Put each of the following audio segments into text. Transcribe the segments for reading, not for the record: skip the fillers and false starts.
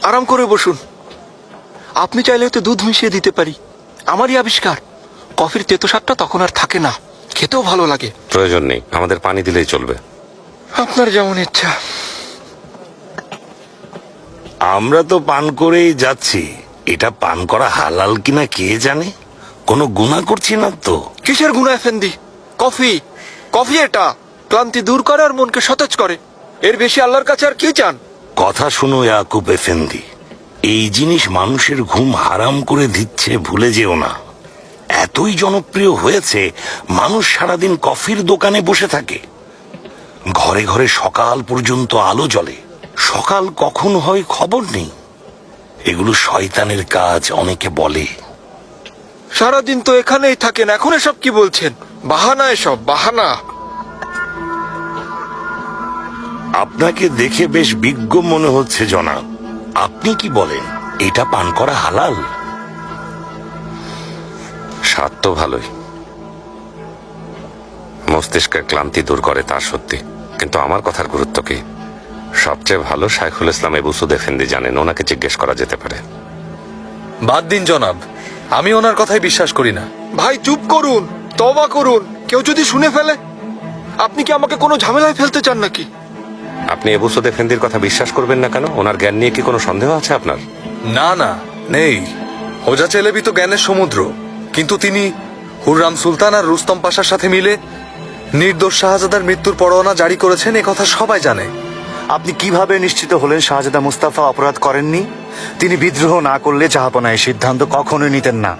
আরাম করে বসুন। আপনি চাইলে হয়তো দুধ মিশিয়ে দিতে পারি। আমারই আবিষ্কার। কফির তেতো স্বাদটা তখন আর থাকে না, খেতেও ভালো লাগে। প্রয়োজন নেই, আমাদের পানি দিলেই চলবে। আপনার যেমন ইচ্ছা। আমরা তো পান করেই যাচ্ছি, এটা পান করা হালাল কিনা কে জানে। কোনো গুনাহ করছি না তো। কিসের গুনাহ এফেন্দি? কফি, কফি এটা ক্লান্তি দূর করে আর মনকে সতেজ করে। এর বেশি আল্লাহর কাছে আর কি চান? কথা শুনো ইয়াকুব এফেন্দি, এই জিনিস মানুষের ঘুম হারাম করে দিচ্ছে, ভুলে যেও না। এতই জনপ্রিয় হয়েছে, মানুষ সারাদিন কফির দোকানে বসে থাকে। ঘরে ঘরে সকাল পর্যন্ত আলো জ্বলে। সকাল কখন হয় খবর নেই। এগুলো শয়তানের কাজ অনেকে বলে। সারাদিন তো এখানেই থাকেন, এখন এসব কি বলছেন? বাহানা, এসব বাহানা। আপনাকে দেখে বেশ বিজ্ঞ মনে হচ্ছে জনাব। আপনি কি বলেন, এটা পান করা হালাল? স্বাদ তো ভালোই, মস্তিষ্কের ক্লান্তি দূর করে তা সত্যি, কিন্তু আমার কথার গুরুত্ব কি? সবচেয়ে ভালো শাইখুল ইসলাম আবু সুদ এফেন্দি জানেন, ওনাকে জিজ্ঞেস করা যেতে পারে। বাদ দিন জনাব, আমি ওনার কথাই বিশ্বাস করি না। ভাই চুপ করুন, তওবা করুন। কেউ যদি শুনে ফেলে? আপনি কি আমাকে কোনো ঝামেলায় ফেলতে চান নাকি? আপনি আবু সুদ এফেন্দির কথা বিশ্বাস করবেন না কেন? ওনার জ্ঞান নিয়ে কি কোনো সন্দেহ আছে আপনার? না না, নেই। হোজা চেলেবি তো জ্ঞানের সমুদ্র, কিন্তু তিনি হুররাম সুলতান আর রুস্তম পাশার সাথে মিলে নির্দোষ শাহজাদার মৃত্যুর পরোয়ানা জারি করেছেন, এ কথা সবাই জানে। আপনি কিভাবে নিশ্চিত হলেন শাহজাদা মুস্তাফা অপরাধ করেননি? তিনি বিদ্রোহ না করলে জাহাপনা এই সিদ্ধান্ত কখনোই নিতেন না।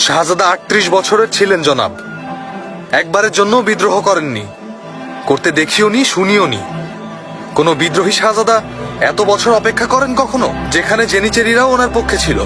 শাহজাদা ৩৮ বছরের ছিলেন জনাব, একবারের জন্য বিদ্রোহ করেননি, করতে দেখিও নি, শুনিও নি। কোন বিদ্রোহী শাহজাদা এত বছর অপেক্ষা করেন কখনো, যেখানে জেনিচেরিরাও ওনার পক্ষে ছিল?